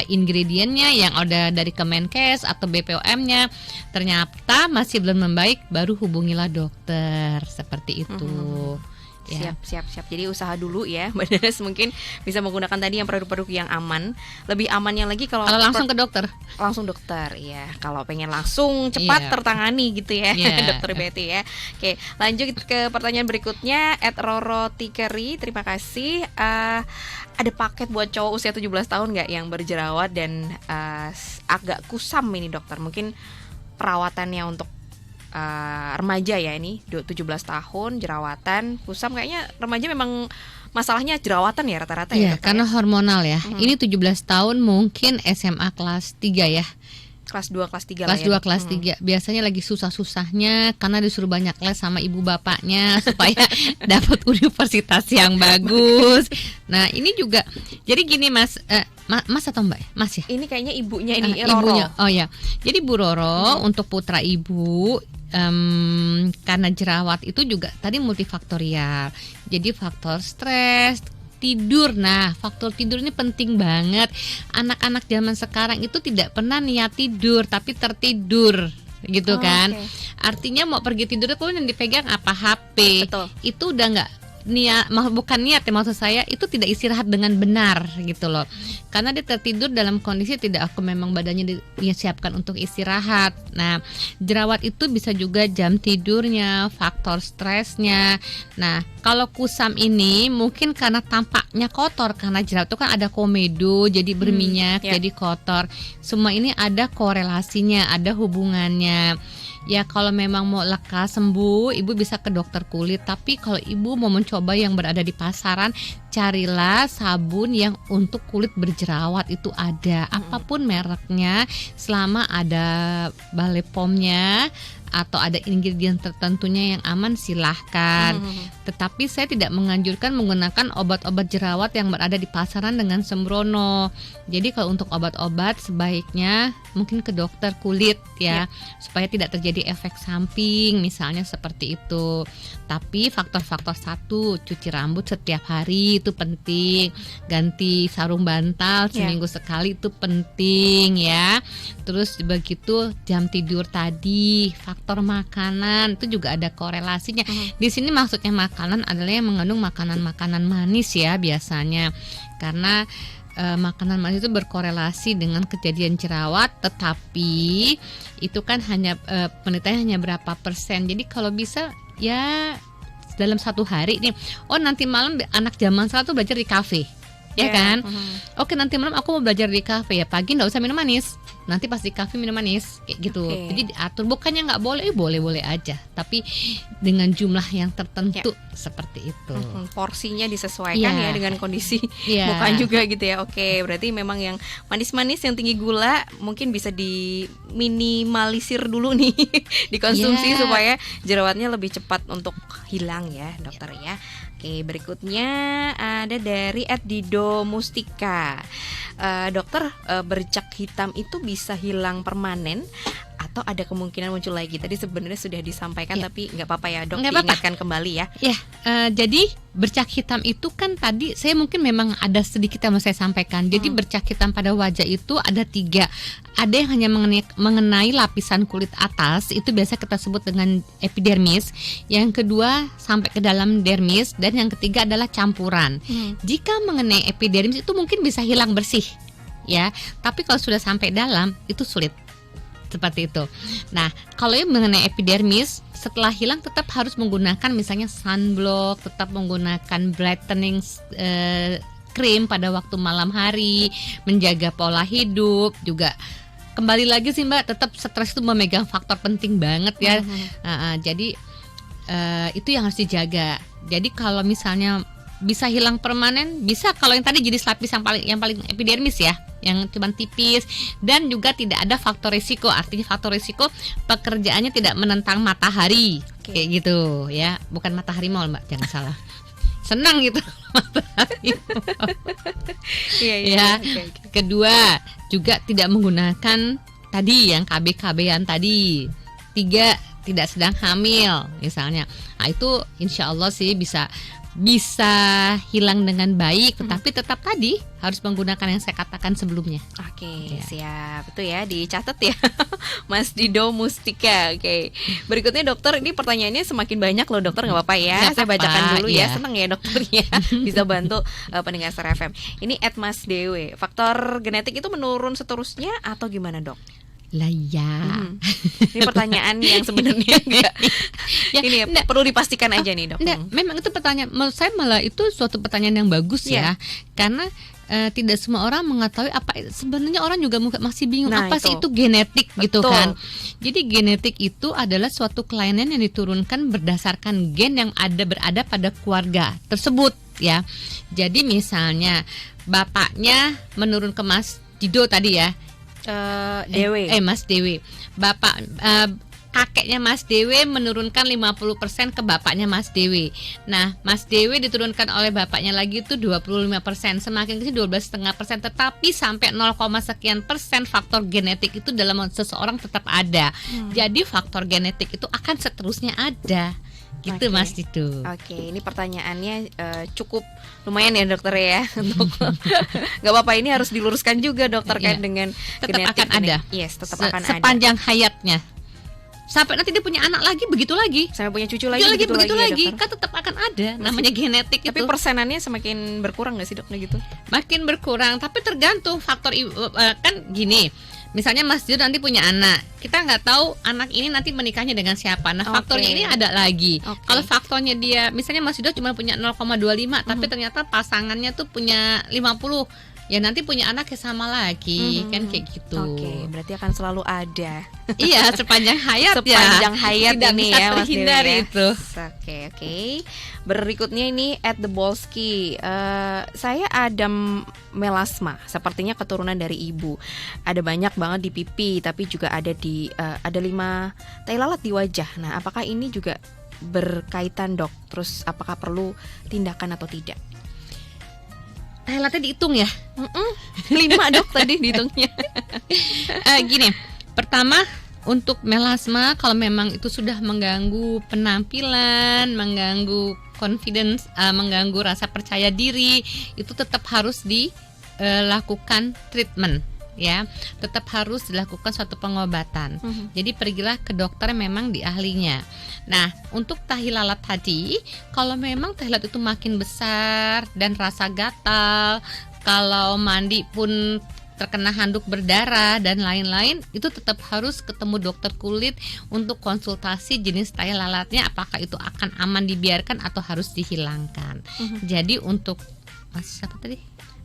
ingredientnya, yang ada dari Kemenkes atau BPOM-nya, ternyata masih belum membaik, baru hubungilah dokter. Seperti itu. Siap. Jadi usaha dulu ya Mbak Danas, mungkin bisa menggunakan tadi yang produk-produk yang aman. Lebih amannya lagi kalau langsung ke dokter. Langsung dokter ya. Kalau pengen langsung cepat tertangani gitu ya Dokter Betty ya. Oke, lanjut ke pertanyaan berikutnya @roro_tikeri. Terima kasih. Ada paket buat cowok usia 17 tahun nggak yang berjerawat dan agak kusam ini dokter? Mungkin perawatannya untuk remaja ya, ini 17 tahun, jerawatan, kusam, kayaknya remaja memang masalahnya jerawatan ya rata-rata ya. Karena hormonal ya. Ini 17 tahun mungkin SMA kelas 3 ya. Kelas 2, kelas 3 kelas 2, kelas 3. Biasanya lagi susah-susahnya karena disuruh banyak les sama ibu bapaknya supaya dapat universitas yang bagus. Nah, ini juga. Jadi gini Mas, Mas atau Mbak? Mas ya? Ini kayaknya ibunya ini, ibunya. Oh ya. Jadi Bu Roro, untuk putra ibu karena jerawat itu juga tadi multifaktorial. Jadi faktor stres, tidur. Nah, faktor tidur ini penting banget. Anak-anak zaman sekarang itu tidak pernah niat tidur tapi tertidur gitu kan. Okay. Artinya mau pergi tidur itu yang dipegang apa, HP. Betul. Itu udah nggak niat, bukan niat ya, maksud saya itu tidak istirahat dengan benar gitu loh. Karena dia tertidur dalam kondisi tidak memang badannya disiapkan untuk istirahat. Nah, jerawat itu bisa juga jam tidurnya, faktor stresnya. Nah, kalau kusam ini mungkin karena tampaknya kotor, karena jerawat itu kan ada komedo, jadi berminyak, jadi kotor. Semua ini ada korelasinya, ada hubungannya. Ya kalau memang mau lekas sembuh, ibu bisa ke dokter kulit. Tapi kalau ibu mau mencoba yang berada di pasaran, carilah sabun yang untuk kulit berjerawat itu ada. Apapun mereknya, selama ada Balay Pomnya atau ada ingredient tertentunya yang aman, silahkan. Tetapi saya tidak menganjurkan menggunakan obat-obat jerawat yang berada di pasaran dengan sembrono. Jadi kalau untuk obat-obat sebaiknya mungkin ke dokter kulit ya, supaya tidak terjadi efek samping misalnya seperti itu. Tapi faktor-faktor satu, cuci rambut setiap hari itu penting, ganti sarung bantal seminggu sekali itu penting ya. Terus begitu jam tidur tadi, faktor makanan itu juga ada korelasinya. Di sini maksudnya makanan adalah yang mengandung makanan-makanan manis ya biasanya, karena makanan manis itu berkorelasi dengan kejadian jerawat. Tetapi itu kan hanya penelitiannya hanya berapa persen. Jadi kalau bisa ya dalam satu hari nih, nanti malam anak zaman sekarang tuh belajar di kafe, ya kan? Oke, nanti malam aku mau belajar di kafe, ya pagi nggak usah minum manis, nanti pas di kafe minum manis kayak gitu. Jadi diatur, bukannya nggak boleh, boleh-boleh aja, tapi dengan jumlah yang tertentu seperti itu. Porsinya disesuaikan ya dengan kondisi bukan juga gitu ya. Oke, berarti memang yang manis-manis yang tinggi gula mungkin bisa diminimalisir dulu nih dikonsumsi supaya jerawatnya lebih cepat untuk hilang ya dokter ya. Oke, berikutnya ada dari @Dido Mustika. Dokter, bercak hitam itu bisa hilang permanen atau ada kemungkinan muncul lagi? Tadi sebenarnya sudah disampaikan tapi nggak apa-apa ya dok, diingatkan kembali ya. Jadi bercak hitam itu kan tadi saya mungkin memang ada sedikit yang mau saya sampaikan. Jadi bercak hitam pada wajah itu ada 3. Ada yang hanya mengenai lapisan kulit atas, itu biasa kita sebut dengan epidermis. Yang kedua sampai ke dalam dermis, dan yang ketiga adalah campuran. Jika mengenai epidermis itu mungkin bisa hilang bersih ya, tapi kalau sudah sampai dalam itu sulit. Seperti itu. Nah, kalau yang mengenai epidermis, setelah hilang tetap harus menggunakan misalnya sunblock, tetap menggunakan brightening cream pada waktu malam hari, menjaga pola hidup juga. Kembali lagi sih Mbak, tetap stres itu memegang faktor penting banget ya. Jadi itu yang harus dijaga. Jadi kalau misalnya bisa hilang permanen, bisa kalau yang tadi jadi lapis yang paling epidermis ya, yang cuma tipis, dan juga tidak ada faktor risiko. Artinya faktor risiko pekerjaannya tidak menentang matahari, kayak gitu ya, bukan matahari mall Mbak, jangan salah. Senang gitu matahari. Kedua juga tidak menggunakan tadi yang KB-KB-an tadi. 3, tidak sedang hamil misalnya. Nah itu insya Allah sih bisa hilang dengan baik, tetapi tetap tadi harus menggunakan yang saya katakan sebelumnya. Siap, itu ya dicatat ya Mas Dido Mustika. Berikutnya dokter, ini pertanyaannya semakin banyak loh dokter, nggak apa-apa ya, saya bacakan dulu ya. Seneng ya dokter ya bisa bantu pendengar Star FM. Ini @Mas Dewe, faktor genetik itu menurun seterusnya atau gimana dok? Lah ya. Ini pertanyaan yang sebenarnya perlu dipastikan aja nih dok. Memang itu pertanyaan, menurut saya malah itu suatu pertanyaan yang bagus ya. Karena tidak semua orang mengetahui apa sebenarnya, orang juga masih bingung apa sih itu genetik gitu kan. Jadi genetik itu adalah suatu kelainan yang diturunkan berdasarkan gen yang berada pada keluarga tersebut ya. Jadi misalnya bapaknya menurun ke Mas Dido tadi ya, Dewe. Mas Dewi, bapak kakeknya Mas Dewe menurunkan 50% ke bapaknya Mas Dewe. Nah, Mas Dewe diturunkan oleh bapaknya lagi itu 25%, semakin kecil 12,5%, tetapi sampai 0, sekian persen faktor genetik itu dalam seseorang tetap ada. Jadi faktor genetik itu akan seterusnya ada. Gitu Mas Dido. Oke, ini pertanyaannya cukup lumayan ya dokter ya untuk nggak apa-apa, ini harus diluruskan juga dokter kan dengan tetap genetik akan ada. Yes, tetap akan ada sepanjang hayatnya. Sampai nanti dia punya anak lagi begitu lagi. Sampai punya cucu lagi begitu lagi ya, kan tetap akan ada namanya genetik. Tapi itu. Persenannya semakin berkurang nggak sih dok gitu? Makin berkurang, tapi tergantung faktor kan gini. Misalnya Mas Dido nanti punya anak, kita nggak tahu anak ini nanti menikahnya dengan siapa. Nah faktornya ini ada lagi. Kalau faktornya dia, misalnya Mas Dido cuma punya 0,25, tapi ternyata pasangannya tuh punya 50, ya nanti punya anak yang sama lagi, kan kayak gitu. Oke, berarti akan selalu ada. Iya, sepanjang hayat sepanjang hayat tidak ini bisa ya Mas terhindar Dewi ya. itu. Oke. Berikutnya ini @thebolski. Saya ada melasma, sepertinya keturunan dari ibu. Ada banyak banget di pipi, tapi juga ada di ada 5 tai lalat di wajah. Nah, apakah ini juga berkaitan dok? Terus apakah perlu tindakan atau tidak? Tai lalatnya dihitung ya? 5 dok tadi dihitungnya. Gini, pertama untuk melasma kalau memang itu sudah mengganggu penampilan, mengganggu confidence, mengganggu rasa percaya diri, itu tetap harus dilakukan treatment. Ya, tetap harus dilakukan suatu pengobatan. Jadi pergilah ke dokter yang memang di ahlinya. Nah, untuk tahi lalat tadi, kalau memang tahi lalat itu makin besar dan rasa gatal, kalau mandi pun terkena handuk berdarah dan lain-lain, itu tetap harus ketemu dokter kulit untuk konsultasi jenis tai lalatnya, apakah itu akan aman dibiarkan atau harus dihilangkan. Jadi untuk siapa tadi?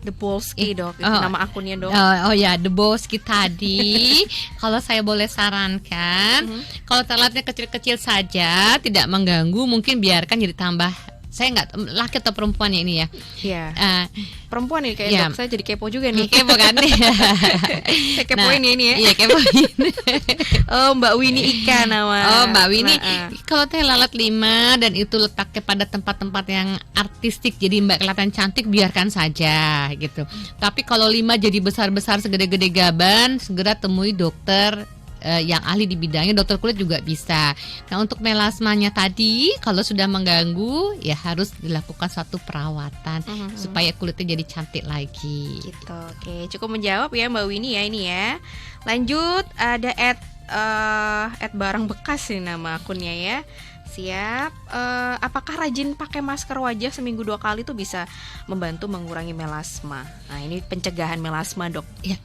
The Bolski dok, itu nama akunnya dok. Oh ya, The Bolski tadi. Kalau saya boleh sarankan, kalau lalatnya kecil-kecil saja, tidak mengganggu, mungkin biarkan jadi tambah. Saya nggak, laki atau perempuan ya ini ya? Iya. Perempuan nih kayak dok, saya jadi kepo juga nih. Kepo kan? Saya kepoin ini ya. Iya, kepoin. Oh, Mbak Winnie Ika nama. Oh, Mbak Winnie. Kalau tai lalat 5 dan itu letaknya pada tempat-tempat yang artistik, jadi Mbak kelihatan cantik, biarkan saja gitu. Tapi kalau 5 jadi besar-besar segede-gede gaban, segera temui dokter yang ahli di bidangnya, dokter kulit juga bisa. Nah, untuk melasmanya tadi, kalau sudah mengganggu, ya harus dilakukan satu perawatan supaya kulitnya jadi cantik lagi. Gitu. Oke, cukup menjawab ya Mbak Winnie ya ini ya. Lanjut, ada barang bekas nih nama akunnya ya. Siap. Apakah rajin pakai masker wajah seminggu 2 kali itu bisa membantu mengurangi melasma? Nah, ini pencegahan melasma dok. Ya.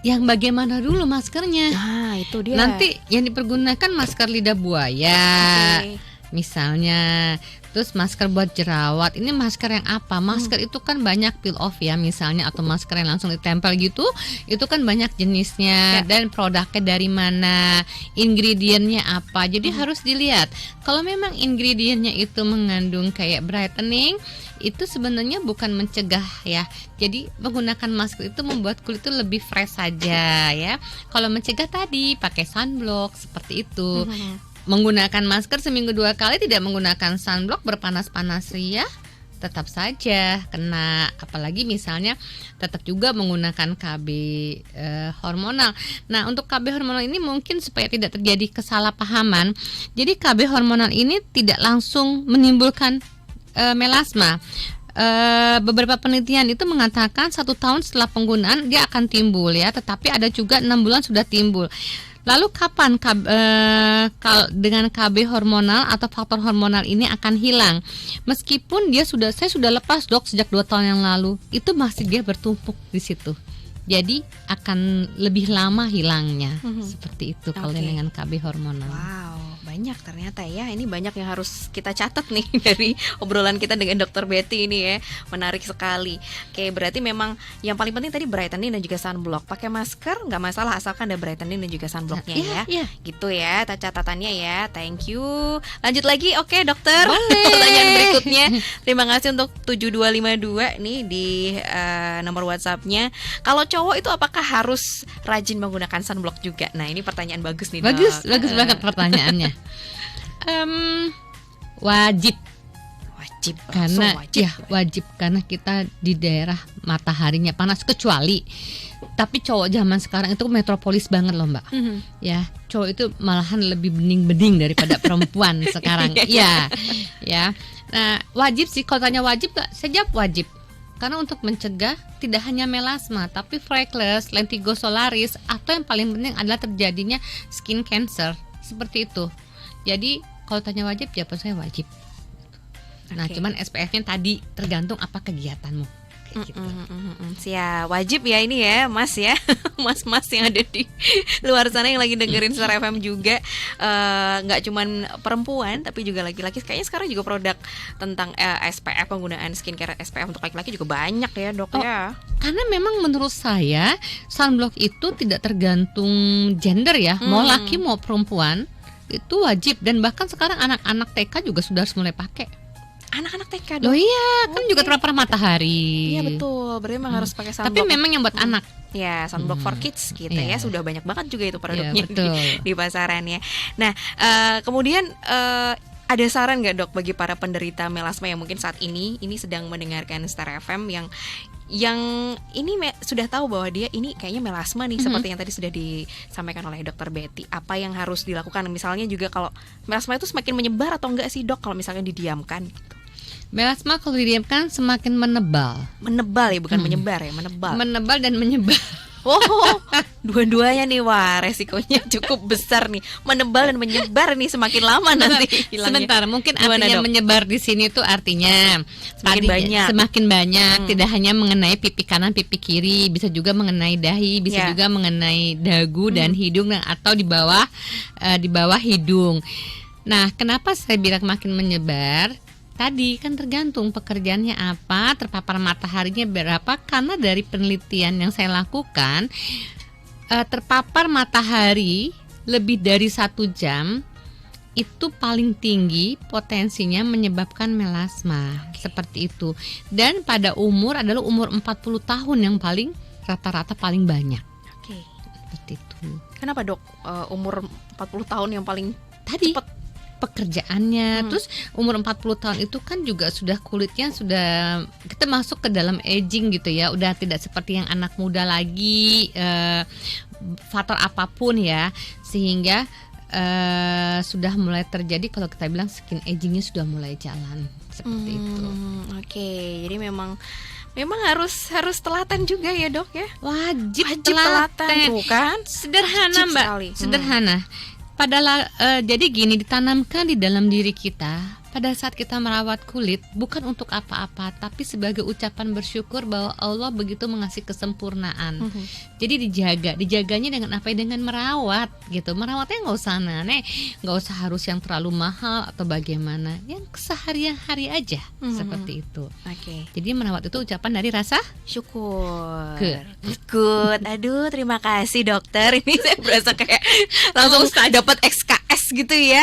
Yang bagaimana dulu maskernya? Nah, itu dia. Nanti yang dipergunakan masker lidah buaya, misalnya. Terus masker buat jerawat. Ini masker yang apa? Masker itu kan banyak peel off ya, misalnya, atau masker yang langsung ditempel gitu. Itu kan banyak jenisnya dan produknya dari mana, ingredientnya apa. Jadi harus dilihat. Kalau memang ingredientnya itu mengandung kayak brightening, itu sebenarnya bukan mencegah ya. Jadi menggunakan masker itu membuat kulit itu lebih fresh saja ya. Kalau mencegah tadi pakai sunblock seperti itu. Menggunakan masker seminggu 2 kali, tidak menggunakan sunblock, berpanas-panas ria, tetap saja kena. Apalagi misalnya tetap juga menggunakan KB hormonal. Nah, untuk KB hormonal ini mungkin supaya tidak terjadi kesalahpahaman. Jadi KB hormonal ini tidak langsung menimbulkan melasma. Beberapa penelitian itu mengatakan 1 tahun setelah penggunaan dia akan timbul ya, tetapi ada juga 6 bulan sudah timbul. Lalu kapan dengan KB hormonal atau faktor hormonal ini akan hilang? Meskipun saya sudah lepas dok sejak 2 tahun yang lalu, itu masih dia bertumpuk di situ. Jadi akan lebih lama hilangnya. Seperti itu kalau dengan KB hormonal. Wow, banyak ternyata ya. Ini banyak yang harus kita catat nih dari obrolan kita dengan Dokter Betty ini ya. Menarik sekali. Oke, berarti memang yang paling penting tadi brightening dan juga sunblock. Pakai masker nggak masalah asalkan ada brightening dan juga sunblocknya ya. Gitu ya, catatannya ya. Thank you. Lanjut lagi, oke dokter. Pertanyaan berikutnya. Terima kasih untuk 7252 nih di nomor WhatsApp-nya. Kalau cowok itu apakah harus rajin menggunakan sunblock juga? Nah, ini pertanyaan bagus nih, Dok. Bagus banget pertanyaannya. Wajib karena wajib karena kita di daerah mataharinya panas, kecuali tapi cowok zaman sekarang itu metropolis banget loh Mbak. Ya, cowok itu malahan lebih bening-bening daripada perempuan sekarang. Ya. Nah, wajib sih, kalau tanya wajib gak? Saya jawab wajib. Karena untuk mencegah tidak hanya melasma, tapi freckles, lentigo solaris, atau yang paling penting adalah terjadinya skin cancer. Seperti itu. Jadi kalau tanya wajib, jawaban saya wajib. Nah, cuman SPF-nya tadi tergantung apa kegiatanmu. Gitu. Siap, wajib ya ini ya Mas ya. Mas-mas yang ada di luar sana yang lagi dengerin Star FM juga, nggak cuman perempuan tapi juga laki-laki. Kayaknya sekarang juga produk tentang SPF, penggunaan skincare SPF untuk laki-laki juga banyak ya dok ya. Karena memang menurut saya sunblock itu tidak tergantung gender ya, mau laki mau perempuan itu wajib. Dan bahkan sekarang anak-anak TK juga sudah harus mulai pakai. Anak-anak TK dong. Oh iya, kan juga terpapar matahari. Iya betul, berarti memang harus pakai sunblock. Tapi memang yang buat anak. Ya, sunblock for kids gitu ya. Sudah banyak banget juga itu produknya di pasaran ya. Nah, kemudian ada saran nggak dok bagi para penderita melasma yang mungkin saat ini sedang mendengarkan Star FM yang ini sudah tahu bahwa dia ini kayaknya melasma nih, seperti yang tadi sudah disampaikan oleh Dokter Betty. Apa yang harus dilakukan? Misalnya juga kalau melasma itu semakin menyebar atau enggak sih dok kalau misalnya didiamkan gitu? Melasma kalau didiamkan semakin menebal. Menebal ya, bukan menyebar ya, menebal. Menebal dan menyebar. Oh, dua-duanya nih, wah resikonya cukup besar nih. Menebal dan menyebar nih semakin lama nanti hilangnya. Sebentar, mungkin artinya menyebar di sini tuh artinya semakin banyak. Tidak hanya mengenai pipi kanan, pipi kiri, bisa juga mengenai dahi, bisa juga mengenai dagu dan hidung, atau di bawah hidung. Nah, kenapa saya bilang makin menyebar? Tadi kan tergantung pekerjaannya apa, terpapar mataharinya berapa. Karena dari penelitian yang saya lakukan, terpapar matahari lebih dari 1 jam itu paling tinggi potensinya menyebabkan melasma. Seperti itu. Dan pada umur adalah umur 40 tahun yang paling rata-rata paling banyak. Seperti itu. Kenapa dok umur 40 tahun yang paling tadi cepat pekerjaannya? Terus umur 40 tahun itu kan juga sudah kulitnya sudah kita masuk ke dalam aging gitu ya, udah tidak seperti yang anak muda lagi, faktor apapun ya, sehingga sudah mulai terjadi kalau kita bilang skin agingnya sudah mulai jalan seperti itu. Jadi memang harus telaten juga ya dok ya. Wajib telaten. Tuh kan sederhana Mbak, sederhana. Padahal jadi gini, ditanamkan di dalam diri kita pada saat kita merawat kulit bukan untuk apa-apa, tapi sebagai ucapan bersyukur bahwa Allah begitu mengasih kesempurnaan. Jadi dijaganya dengan apa? Dengan merawat gitu. Merawatnya nggak usah aneh, nggak usah harus yang terlalu mahal atau bagaimana, yang sehari-hari aja seperti itu. Jadi merawat itu ucapan dari rasa syukur. Good. Aduh, terima kasih dokter. Ini saya berasa kayak langsung dapat SKS gitu ya.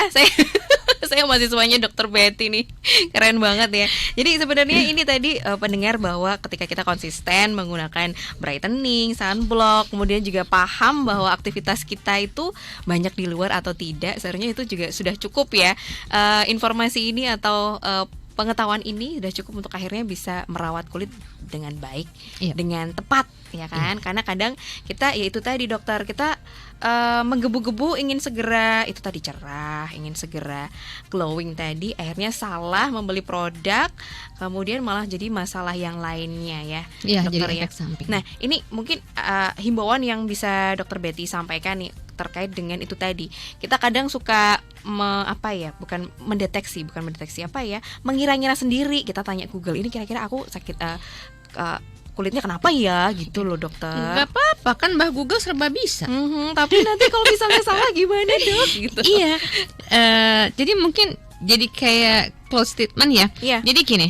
Saya mahasiswanya Dokter Betty nih, keren banget ya. Jadi sebenarnya ini tadi pendengar bahwa ketika kita konsisten menggunakan brightening, sunblock, kemudian juga paham bahwa aktivitas kita itu banyak di luar atau tidak, sebenarnya itu juga sudah cukup ya. Informasi ini atau pengetahuan ini sudah cukup untuk akhirnya bisa merawat kulit dengan baik, dengan tepat ya kan. Karena kadang kita ya itu tadi dokter, kita menggebu-gebu ingin segera itu tadi cerah, ingin segera glowing tadi, akhirnya salah membeli produk, kemudian malah jadi masalah yang lainnya ya dokter jadi ya. efek samping. Nah ini mungkin himbauan yang bisa Dokter Betty sampaikan nih terkait dengan itu tadi. Kita kadang suka bukan mendeteksi mengira-ngira sendiri. Kita tanya Google, ini kira-kira aku sakit kulitnya kenapa ya gitu loh dokter. Nggak apa-apa, kan Mbah Google serba bisa. Tapi nanti kalau misalnya salah gimana dok? Gitu. Iya, jadi mungkin jadi kayak close statement ya. Iya. Jadi gini,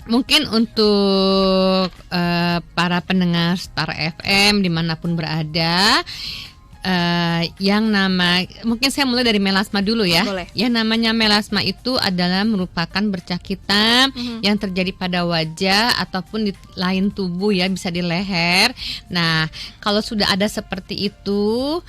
mungkin untuk para pendengar Star FM dimanapun berada, mungkin saya mulai dari melasma dulu ya. Boleh. Yang namanya melasma itu adalah merupakan bercak hitam yang terjadi pada wajah ataupun di lain tubuh ya, bisa di leher. Nah, kalau sudah ada seperti itu,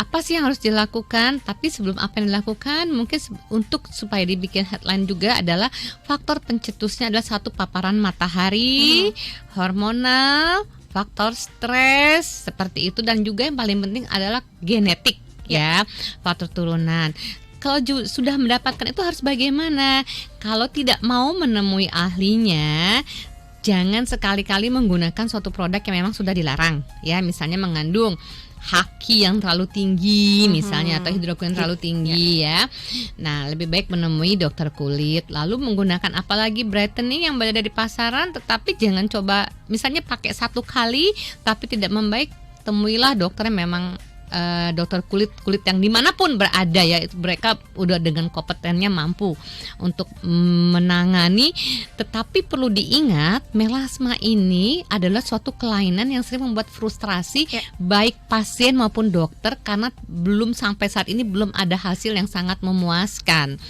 apa sih yang harus dilakukan? Tapi sebelum apa yang dilakukan, mungkin untuk supaya dibikin headline juga adalah faktor pencetusnya adalah satu, paparan matahari, hormonal, faktor stres seperti itu, dan juga yang paling penting adalah genetik ya, faktor turunan. Kalau sudah mendapatkan itu harus bagaimana? Kalau tidak mau menemui ahlinya, jangan sekali-kali menggunakan suatu produk yang memang sudah dilarang ya, misalnya mengandung haki yang terlalu tinggi misalnya, atau hidrogen yang terlalu tinggi ya. Nah, lebih baik menemui dokter kulit. Lalu menggunakan apalagi brightening yang berada di pasaran, tetapi jangan coba misalnya pakai 1 kali tapi tidak membaik, temuilah dokter yang memang dokter kulit yang dimanapun berada ya, itu mereka udah dengan kompetennya mampu untuk menangani. Tetapi perlu diingat, melasma ini adalah suatu kelainan yang sering membuat frustrasi baik pasien maupun dokter, karena sampai saat ini belum ada hasil yang sangat memuaskan.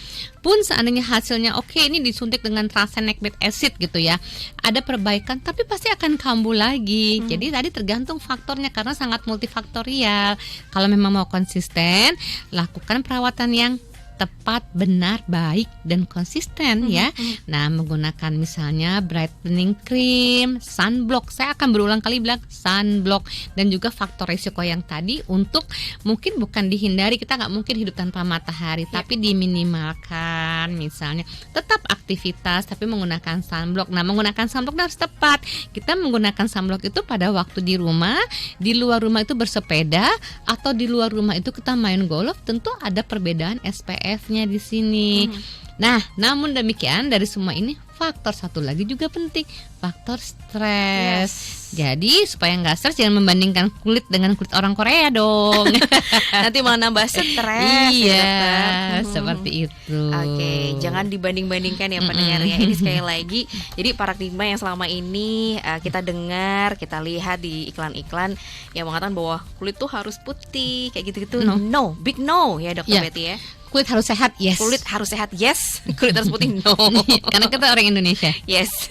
Pun seandainya hasilnya oke, ini disuntik dengan tranexamic acid gitu ya, ada perbaikan, tapi pasti akan kambuh lagi. Jadi tadi tergantung faktornya karena sangat multifaktorial. Kalau memang mau konsisten, lakukan perawatan yang tepat, benar, baik, dan konsisten ya. Nah, menggunakan misalnya brightening cream, sunblock. Saya akan berulang kali bilang sunblock, dan juga faktor risiko yang tadi untuk mungkin bukan dihindari, kita nggak mungkin hidup tanpa matahari, tapi diminimalkan. Misalnya tetap aktivitas tapi menggunakan sunblock. Nah, menggunakan sunblock harus tepat. Kita menggunakan sunblock itu pada waktu di rumah, di luar rumah itu bersepeda, atau di luar rumah itu kita main golf. Tentu ada perbedaan SPF-nya di sini. Nah, namun demikian dari semua ini, faktor satu lagi juga penting, faktor stres. Jadi supaya nggak stres, jangan membandingkan kulit dengan kulit orang Korea dong. Nanti malah nambah stres. Iya, seperti itu. Oke, jangan dibanding-bandingkan ya pendengar ya. Ini sekali lagi, jadi paradigma yang selama ini kita dengar, kita lihat di iklan-iklan yang mengatakan bahwa kulit tuh harus putih kayak gitu-gitu. No, big no ya Dokter Betty ya. Kulit harus sehat, yes. Kulit harus sehat, yes. Kulit harus putih, no. Karena kita orang Indonesia. Yes.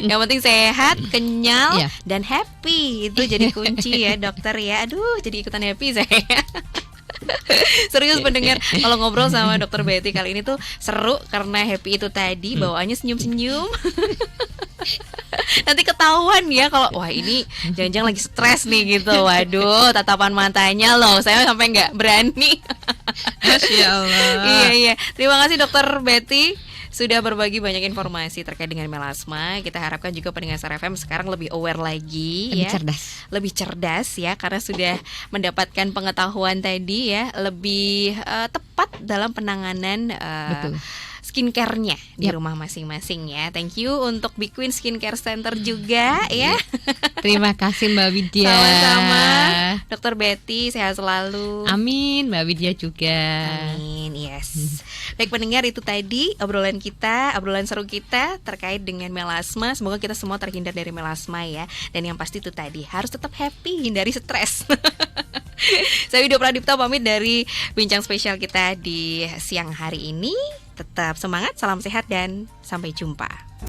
Yang penting sehat, kenyal, dan happy. Itu jadi kunci ya dokter ya. Aduh, jadi ikutan happy saya. Serius pendengar, kalau ngobrol sama Dokter Betty kali ini tuh seru karena happy itu tadi, bawaannya senyum-senyum. Nanti ketahuan ya kalau wah ini jangan-jangan lagi stres nih gitu. Waduh, tatapan matanya loh, saya sampai nggak berani. Masya Allah. Iya. Terima kasih Dokter Betty sudah berbagi banyak informasi terkait dengan melasma. Kita harapkan juga pendengar Star FM sekarang lebih aware lagi, lebih cerdas ya, karena sudah mendapatkan pengetahuan tadi ya, lebih tepat dalam penanganan skincare-nya di rumah masing-masing ya. Thank you untuk Big Queen Skincare Center juga ya. Terima kasih Mbak Widya. Sama-sama Dokter Betty, sehat selalu. Amin, Mbak Widya juga. Amin, yes. Baik pendengar, itu tadi obrolan seru kita terkait dengan melasma. Semoga kita semua terhindar dari melasma ya. Dan yang pasti itu tadi, harus tetap happy, hindari stres. Saya Widya Pradipta pamit dari bincang spesial kita di siang hari ini. Tetap semangat, salam sehat, dan sampai jumpa.